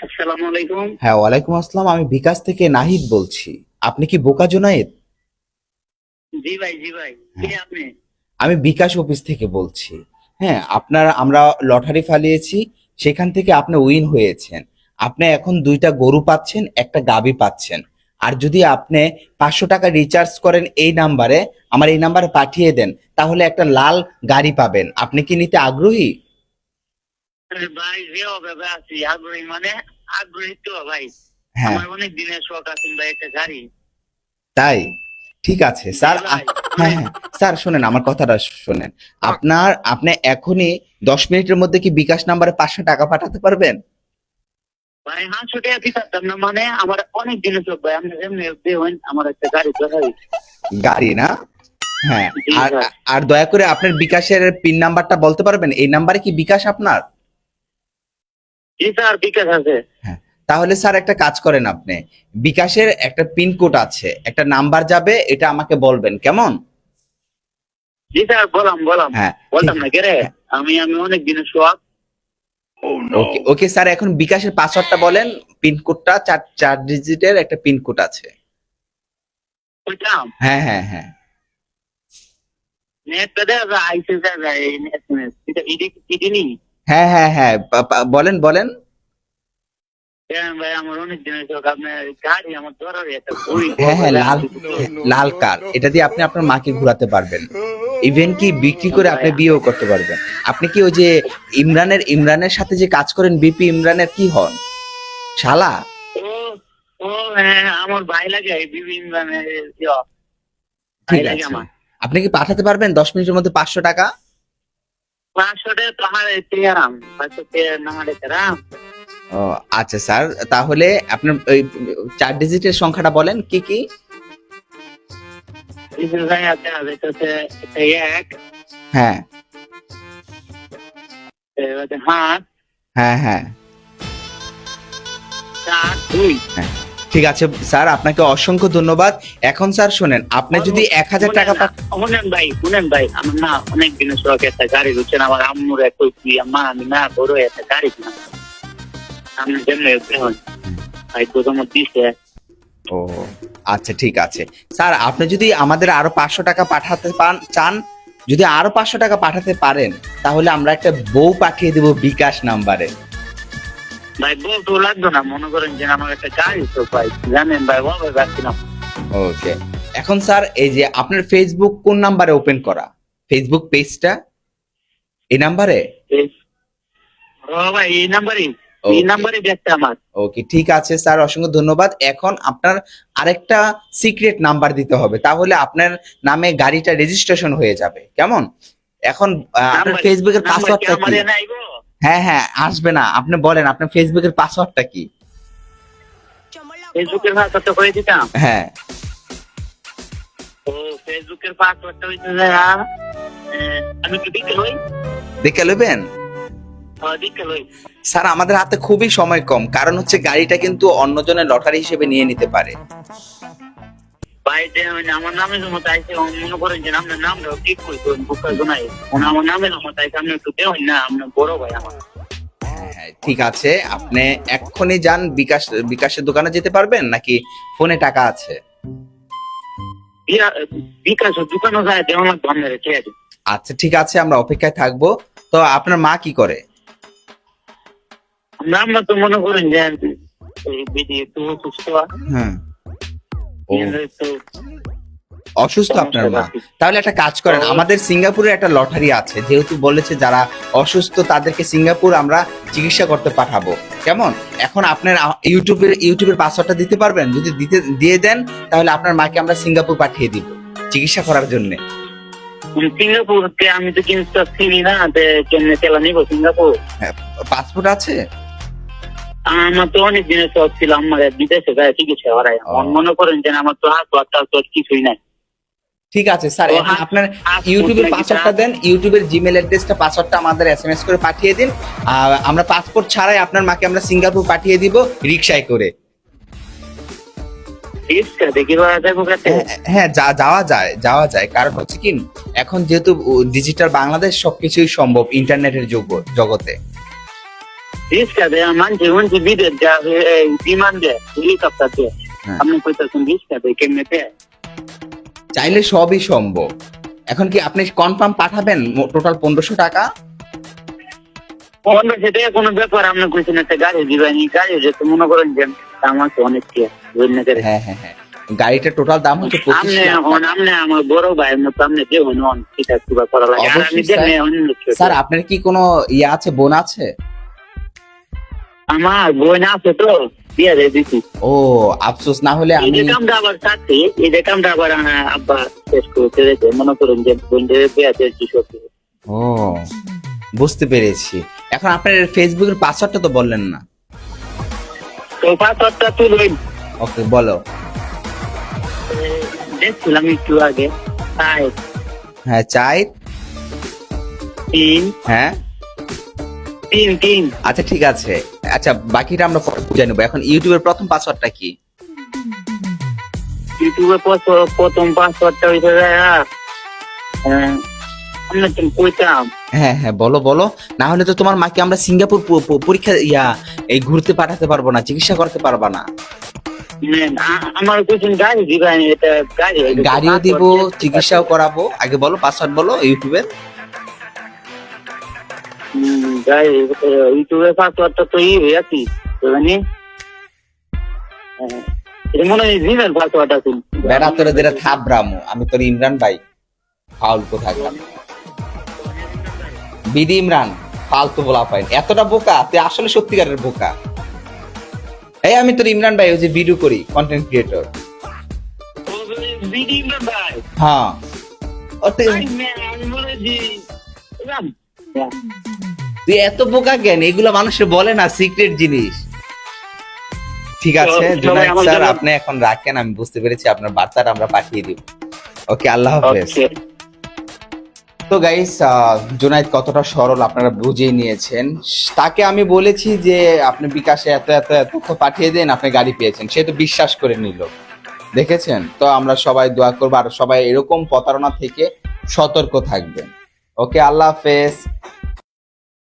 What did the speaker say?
আসসালামু আলাইকুম। হ্যাঁ, ওয়ালাইকুম আসসালাম। আমি বিকাশ থেকে নাহিদ বলছি। আপনি কি বোকা জোনায়েদ? জি ভাই, জি ভাই। কে হ্যাঁ, আপনি? আমি বিকাশ অফিস থেকে বলছি। হ্যাঁ, আমরা লটারি ফালিয়েছি, সেখান থেকে আপনি উইন হয়েছেন। আপনি এখন দুইটা গরু পাচ্ছেন, একটা গাভী পাচ্ছেন। আর যদি আপনি 500 টাকা রিচার্জ করেন এই নাম্বারে, আমার এই নাম্বারে পাঠিয়ে দেন, তাহলে একটা লাল গাড়ি পাবেন। আপনি কি নিতে আগ্রহী? ভাই যে অভাবে আছি, আগ্রহী মানে আগ্রহী তো ভাই। হ্যাঁ, আমার অনেক দিনের শখ আছে ভাই একটা গাড়ি। তাই? ঠিক আছে জি স্যার। ভাই, হ্যাঁ, শুনেন। হ্যাঁ। স্যার শোনেন, আমার কথাটা শোনেন। আপনি এখনই 10 মিনিটের মধ্যে কি বিকাশ নাম্বারে 500 টাকা পাঠাতে পারবেন? ভাই 500 টাকা দিতে পারতাম না, মানে আমার অনেক দিনের শখ ভাই। আপনি যেমনি দেবেন আমার একটা গাড়ি দরকার। গাড়ি না? হ্যাঁ। জি আর ভাই। আর দয়া করে আপনার বিকাশের পিন নাম্বারটা বলতে পারবেন? এই নাম্বারে কি বিকাশ আপনার? জি স্যার, বিকাশ আছে। হ্যাঁ। তাহলে স্যার একটা কাজ করেন আপনি। বিকাশের একটা পিন কোড আছে, একটা নাম্বার যাবে, এটা আমাকে বলবেন, কেমন? জি স্যার, বললাম বললাম। হ্যাঁ, ঠিক। বলতাম না কে রে। হ্যাঁ। আমি অনেক দিনের শখ। ওকে, ওকে স্যার, এখন বিকাশের পাসওয়ার্ডটা বলেন। পিন কোডটা চার ডিজিটের একটা পিন কোড আছে। বুঝলাম। হ্যাঁ, হ্যাঁ, হ্যাঁ। নেটটা দেওয়া যায়, আইসে দেওয়া যায়, SMS এটা ইডি নি। হ্যাঁ, হ্যাঁ, হ্যাঁ। বলেন, বলেন। হ্যাঁ ভাই, আমার অনেক দিনের শখ। আপনার গাড়ি আমার দরকার, একটা খুবই হ্যাঁ, হ্যাঁ, অভাবে আছি তো। লাল কার। এটা দিয়ে আপনি আপনার মাকে ঘোরাতে পারবেন। ইভেন কি বিক্রি করে ভাই আপনি বিয়েও করতে পারবেন। আপনি কি ওই যে ইমরানের সাথে যে কাজ করেন, বিপি ইমরানের কি হন? শালা? ও ও হ্যাঁ, আমার ভাই লাগে বিভিন্ন মানে ভাই ঠিক লাগে আছে। আমার। আপনি কি পাঠাতে পারবেন 10 মিনিটের মধ্যে 500 টাকা? 500 টাকা তো হারে তেরাম, 500 টাকা না হারে তেরাম। ও, আচ্ছা স্যার। তাহলে আপনার ওই 4 ডিজিটের সংখ্যাটা বলেন কি কি? কিছু ভাই আছে, হচ্ছে একটা এক, হ্যাঁ, হচ্ছে হাত, হ্যাঁ, হ্যাঁ, 4 2। হ্যাঁ। ঠিক আছে স্যার, আপনাকে অসংখ্য ধন্যবাদ। এখন স্যার শোনেন, আপনি যদি 1000 টাকা শুনেন ভাই, শুনেন ভাই, আমার না অনেক দিনের শখ একটা গাড়ি, বুঝছেন। আমার আম্মুর একটা আম্মা, আমি না বড় একটা গাড়ি কিনা। আমি জন্য ভাই প্রথম দিছে। ও, আচ্ছা ঠিক আছে। স্যার আপনি যদি আমাদের আরো 500 টাকা পাঠাতে চান, যদি আরো 500 টাকা পাঠাতে পারেন, তাহলে আমরা একটা বউ পাঠিয়ে দেব বিকাশ নাম্বারে। ভাই বলতো লাগতো না, মনে করেন যে আমার একটা গাড়ি তো ভাই, জানেন ভাই, বাবা যাচ্ছিলাম। ওকে। এখন স্যার, এই যে আপনার ফেসবুক কোন নাম্বারে ওপেন করা? ফেসবুক পেজটা এই নাম্বারে? ও ভাই, এই নাম্বারই, এই ওকে, নাম্বারই দেখতে আমার। ওকে, ঠিক আছে স্যার, অসংখ্য ধন্যবাদ। এখন আপনার আরেকটা সিক্রেট নাম্বার দিতে হবে, তাহলে আপনার নামে গাড়িটা রেজিস্ট্রেশন হয়ে যাবে, কেমন? এখন আপনার নাম্বার ফেসবুকের নাম্বার কি পাসওয়ার্ডটা আমার কি? এনে আইবো? হ্যাঁ, হ্যাঁ, আসবে না। আপনি বলেন আপনার ফেসবুকের পাসওয়ার্ডটা কি? ফেসবুকের পাসওয়ার্ডটা করে দিতাম। হ্যাঁ, ও ফেসবুকের পাসওয়ার্ডটা হইছে যে আমি একটু দিতে হই। দেখে নেবেন। দিতে হই। স্যার আমাদের হাতে খুবই সময় কম, কারণ হচ্ছে গাড়িটা কিন্তু অন্যজনের লটারি হিসেবে নিয়ে নিতে পারে। ভাই যে আমার নামে জমা চাইছে, মনে করেন যে আপনার নামটাও ঠিক কইতো, বুকা জোনাই আমার নামে জমা চাইছে। আপনি একটু দেওয়াই না, আপনার বড় ভাই আমার। হ্যাঁ, ঠিক আছে। আপনি এক্ষুনি যান, বিকাশের দোকানে যেতে পারবেন নাকি ফোনে টাকা আছে? বিকাশ দোকানও যায়, দেওয়া লাগবে আপনার, ঠিক আছে। আচ্ছা ঠিক আছে, আমরা অপেক্ষায় থাকবো। তো আপনার মা কি করে? আমরা তো মনে করেন যে এই বিধি একটু সুস্থ হ্যাঁ। ও, একটু অসুস্থ আপনার সমস্যা মা? আছে। তাহলে একটা কাজ করেন, আমাদের সিঙ্গাপুরে একটা লটারি আছে, যেহেতু বলেছে যারা অসুস্থ তাদেরকে সিঙ্গাপুর আমরা চিকিৎসা করতে পাঠাবো, কেমন? এখন আপনার ইউটিউবের পাসওয়ার্ডটা দিতে পারবেন? যদি দিয়ে দেন, তাহলে আপনার মাকে আমরা সিঙ্গাপুর পাঠিয়ে দিব চিকিৎসা করার জন্য। সিঙ্গাপুরকে আমি তো কিন্তু চিনি না, কেমনে চালা নিবো সিঙ্গাপুর। হ্যাঁ, পাসপোর্ট আছে? আমার তো অনেক দিনের শখ ছিল আমার বিদেশে যায় চিকিৎসা করায়। মনে করেন যে আমার তো হাত কিছুই নাই। ঠিক আছে স্যার, তো এখন আপনার হাত ইউটিউবের নাকি পাসওয়ার্ডটা দেন, ইউটিউবের জিমেল অ্যাড্রেসটা, পাসওয়ার্ডটা আমাদের এসএমএস করে পাঠিয়ে দিন। আমরা পাসপোর্ট ছাড়াই আপনার মাকে আমরা সিঙ্গাপুর পাঠিয়ে দিব রিকশায় করে। রিস্কা দেখি বা যাবো কাছে। হ্যাঁ, হ্যাঁ, যাওয়া যায়, কারণ হচ্ছে কি, এখন যেহেতু ডিজিটাল বাংলাদেশ, সবকিছুই সম্ভব ইন্টারনেটের জগতে। রিস্কা দেয় মানছে মানছে বিদেশ যাবে বিমান দেয় হেলিকপ্টার দেয় হ্যাঁ। আপনি কইতেছেন রিস্কা দেয় কেমনে দেয় চাইলে সবই সম্ভব। এখন কি আপনি কনফার্ম পাঠাবেন টোটাল 1500 টাকা? অন্য সেটা কোনো ব্যাপার আপনি কইছেন একটা গাড়ি দিবানি গাড়ি যেতে মনে করেন যে দাম আছে অনেক কি হ্যাঁ হ্যাঁ হ্যাঁ, গাড়িটার টোটাল দাম হচ্ছে 25 আপনি লাখ এখন টাকা। আপনি আমার বড় ভাইয়ের মতো আপনি দেবেন অন ঠিক আছে বা করা লাগে আর আমি অবশ্যই দেন অন্য স্যার আপনার কি কোনো ইয়ে আছে, বোন আছে? আমার বোন আছে তো বিয়ে দিয়ে দিছি ও আফসোস, না হলে এই আমি যে কামটা আবার থাকছে এই যে কামটা আবার আব্বা শেষ করতে দিয়েছে মনে করুন যে বোনদের বিয়ে দিয়েছি সত্যি ও বুঝতে পেরেছি। এখন আপনার ফেসবুকের পাসওয়ার্ডটা তো বললেন না। তো পাসওয়ার্ডটা তুলবেন ওকে বলো। দেখছিলাম একটু আগে তাই হ্যাঁ চাই। তিন হ্যাঁ তিন তিন আচ্ছা ঠিক আছে, আচ্ছা বাকিটা আমরা পরে বুঝে নেবো। এখন ইউটিউবের প্রথম পাসওয়ার্ডটা কি? ইউটিউবে প্রথম পাসওয়ার্ডটা হইতে যায় আমরা তুমি কইতাম হ্যাঁ হ্যাঁ বলো বলো, না হলে তো তোমার মাকে আমরা সিঙ্গাপুর পরীক্ষা এই ঘুরতে পাঠাতে পারবো না, চিকিৎসা করতে পারবা না। আমার কোচিং গাড়ি দিবেন এটা গাড়ি গাড়িও দিব, চিকিৎসাও করাবো। আগে বলো পাসওয়ার্ড বলো ইউটিউবের। গাড়ি ইউটিউবের পাসওয়ার্ডটা তো হয়েছি জানি এটা মনে হয় জিমের পাসওয়ার্ড আছে বেড়া তোরে যেটা থাবরামু, আমি তোর ইমরান ভাই ফাউল কোথায় বিডি ইমরান ফালতু বলা পাইনি, এতটা বোকা তুই, আসলে সত্যিকারের বোকা। এই আমি তোর ইমরান ভাই, ওই যে ভিডিও করি, কন্টেন্ট ক্রিয়েটর। বিডি ইমরান ভাই হ্যাঁ আমি বলে যে তুই এত বোকা কেন? এগুলো মানুষে বলে না, সিক্রেট জিনিস। ঠিক আছে জুনায়েদ স্যার, আপনি এখন রাখেন, আমি বুঝতে পেরেছি আপনার বার্তাটা আমরা পাঠিয়ে দিব। ওকে আল্লাহ হাফেজ। তো গাইস জুনায়েদ কতটা সরল আপনারা বুঝিয়ে নিয়েছেন। তাকে আমি বলেছি যে আপনি বিকাশে এত এত এত পাঠিয়ে দেন, আপনি গাড়ি পেয়েছেন, সে তো বিশ্বাস করে নিল। দেখেছেন তো, আমরা সবাই দোয়া করবো আর সবাই এরকম প্রতারণা থেকে সতর্ক থাকবেন। ওকে আল্লাহ হাফেজ।